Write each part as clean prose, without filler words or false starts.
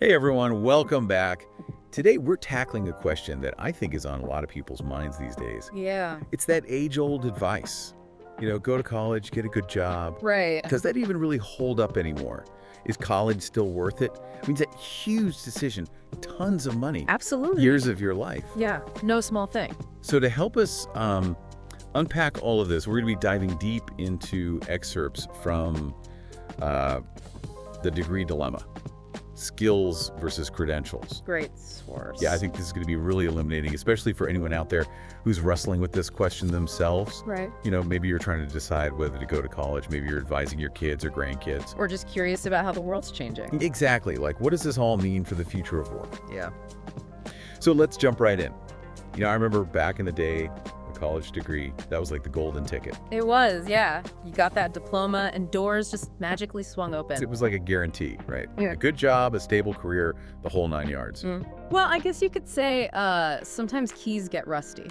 Hey everyone, welcome back. Today we're tackling a question that I think is on a lot of people's minds these days. Yeah, It's that age-old advice. Go to college, get a good job. right. Does that even really hold up anymore? Is college still worth it? I mean, it's a huge decision, tons of money, Absolutely. years of your life. Yeah, no small thing. So to help us unpack all of this, we're going to be diving deep into excerpts from The Degree Dilemma. Skills versus credentials. Great source. Yeah, I think this is going to be really illuminating, especially for anyone out there who's wrestling with this question themselves. Right. Maybe you're trying to decide whether to go to college. Maybe you're advising your kids or grandkids. Or just curious about how the world's changing. Exactly. Like, what does this all mean for the future of work? Yeah. So let's jump right in. I remember back in the day, a college degree, that was like the golden ticket. It was, yeah. You got that diploma and doors just magically swung open. It was like a guarantee, right? Yeah. A good job, a stable career, the whole 9 yards. Well, I guess you could say sometimes keys get rusty.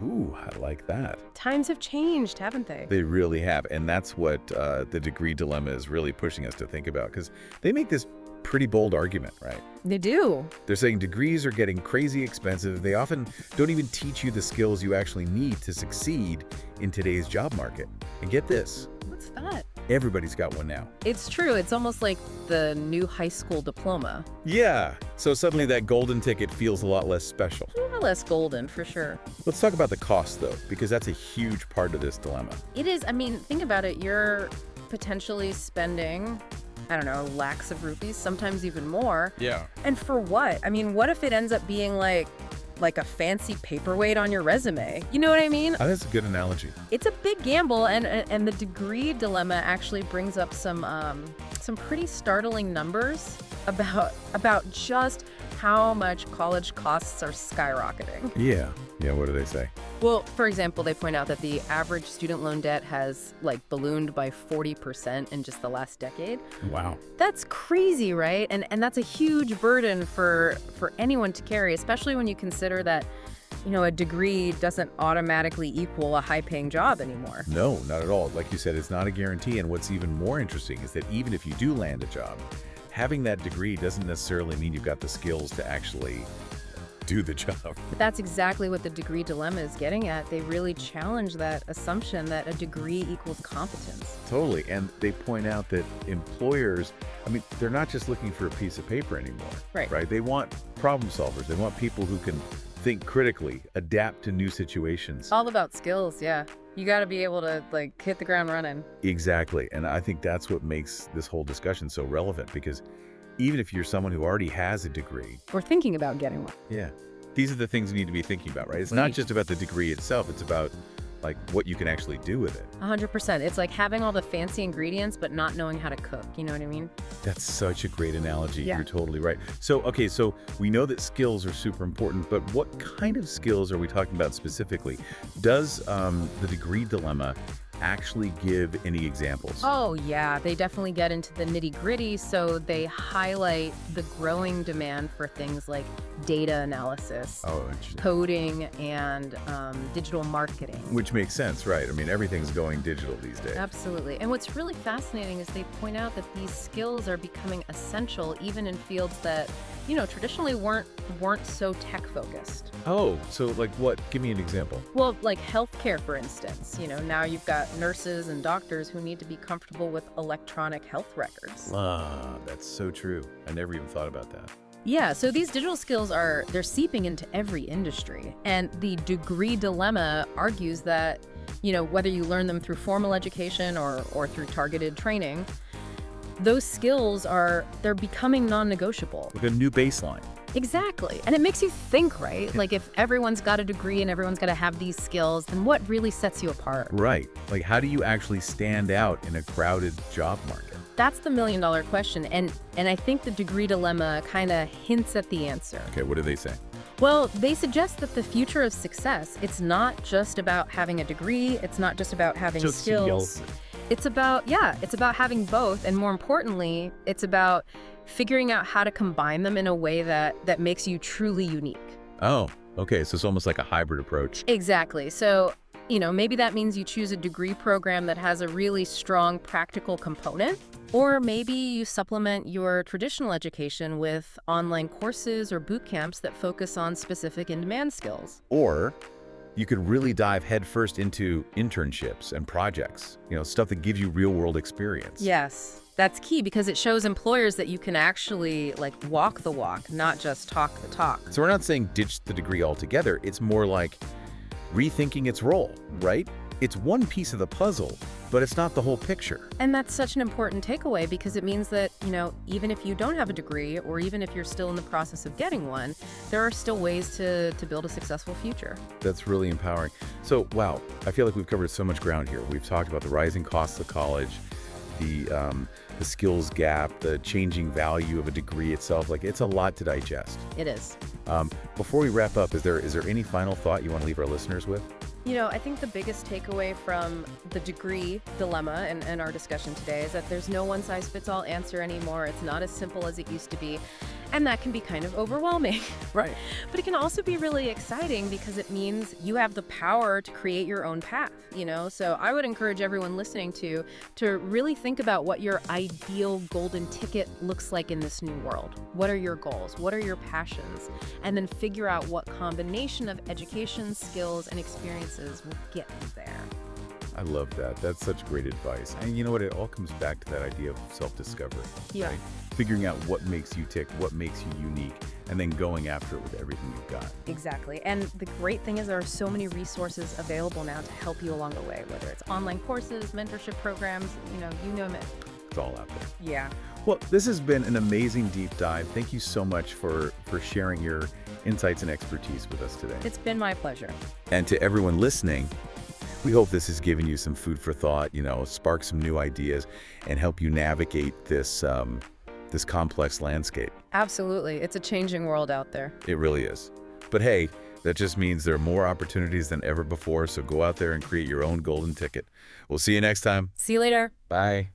Ooh, I like that. Times have changed, haven't they? They really have, and that's what the degree dilemma is really pushing us to think about, because they make this pretty bold argument, right? They do. They're saying degrees are getting crazy expensive. They often don't even teach you the skills you actually need to succeed in today's job market. And get this, What's that? everybody's got one now. It's true. It's almost like the new high school diploma. Yeah, so suddenly that golden ticket feels a lot less special. More or less golden, for sure. Let's talk about the cost, though, because that's a huge part of this dilemma. It is. I mean, think about it. You're potentially spending, I don't know, lakhs of rupees, sometimes even more. Yeah. And for what? I mean, what if it ends up being like a fancy paperweight on your resume? You know what I mean? That's a good analogy. It's a big gamble, and the degree dilemma actually brings up some pretty startling numbers about just how much college costs are skyrocketing. Yeah, what do they say? Well, for example, they point out that the average student loan debt has ballooned by 40% in just the last decade. Wow. That's crazy, right? And that's a huge burden for anyone to carry, especially when you consider that, a degree doesn't automatically equal a high-paying job anymore. No, not at all. Like you said, it's not a guarantee. And what's even more interesting is that even if you do land a job, having that degree doesn't necessarily mean you've got the skills to actually do the job. That's exactly what the degree dilemma is getting at. They really challenge that assumption that a degree equals competence. Totally. And they point out that employers, they're not just looking for a piece of paper anymore. Right. They want problem solvers. They want people who can think critically, adapt to new situations. All about skills, yeah. You got to be able to hit the ground running. Exactly. And I think that's what makes this whole discussion so relevant, because even if you're someone who already has a degree, Or thinking about getting one. yeah, these are the things you need to be thinking about, right? It's not just about the degree itself. It's about what you can actually do with it. 100%. It's like having all the fancy ingredients but not knowing how to cook. You know what I mean? That's such a great analogy. Yeah. You're totally right. So, okay, so we know that skills are super important, but what kind of skills are we talking about specifically? Does the degree dilemma actually give any examples? Oh, yeah. They definitely get into the nitty-gritty, so they highlight the growing demand for things like data analysis, Oh, interesting. coding, and digital marketing. Which makes sense, right? Everything's going digital these days. Absolutely. And what's really fascinating is they point out that these skills are becoming essential even in fields that, traditionally weren't so tech-focused. Oh, so what? Give me an example. Well, like healthcare, for instance. Now you've got nurses and doctors who need to be comfortable with electronic health records. Ah, that's so true. I never even thought about that. Yeah, so these digital skills they're seeping into every industry. And the degree dilemma argues that, whether you learn them through formal education or through targeted training, those skills they're becoming non-negotiable. Like a new baseline. Exactly. And it makes you think, right? Like if everyone's got a degree and everyone's got to have these skills, then what really sets you apart? Right. How do you actually stand out in a crowded job market? That's the million-dollar question. And I think the degree dilemma kind of hints at the answer. Okay, what do they say? Well, they suggest that the future of success, it's not just about having a degree, it's not just about having skills. It's about having both, and more importantly, it's about figuring out how to combine them in a way that makes you truly unique. Oh, okay, so it's almost like a hybrid approach. Exactly. So Maybe that means you choose a degree program that has a really strong practical component. Or maybe you supplement your traditional education with online courses or boot camps that focus on specific in-demand skills. Or you could really dive headfirst into internships and projects, stuff that gives you real-world experience. Yes, that's key because it shows employers that you can actually walk the walk, not just talk the talk. So we're not saying ditch the degree altogether. It's more like rethinking its role, right? It's one piece of the puzzle, but it's not the whole picture. And that's such an important takeaway because it means that, even if you don't have a degree or even if you're still in the process of getting one, there are still ways to build a successful future. That's really empowering. So, wow, I feel like we've covered so much ground here. We've talked about the rising costs of college, the skills gap, the changing value of a degree itself. It's a lot to digest. It is. Before we wrap up, is there any final thought you want to leave our listeners with? I think the biggest takeaway from the degree dilemma and our discussion today is that there's no one-size-fits-all answer anymore. It's not as simple as it used to be. And that can be kind of overwhelming. Right. But it can also be really exciting because it means you have the power to create your own path, So I would encourage everyone listening to really think about what your ideal golden ticket looks like in this new world. What are your goals? What are your passions? And then figure out what combination of education, skills, and experiences will get you there. I love that. That's such great advice. And you know what? It all comes back to that idea of self-discovery. Yeah. Right? Figuring out what makes you tick, what makes you unique, and then going after it with everything you've got. Exactly. And the great thing is there are so many resources available now to help you along the way, whether it's online courses, mentorship programs, you name it. It's all out there. Yeah. Well, this has been an amazing deep dive. Thank you so much for sharing your insights and expertise with us today. It's been my pleasure. And to everyone listening, we hope this has given you some food for thought, spark some new ideas, and help you navigate this complex landscape. Absolutely. It's a changing world out there. It really is. But hey, that just means there are more opportunities than ever before, so go out there and create your own golden ticket. We'll see you next time. See you later. Bye.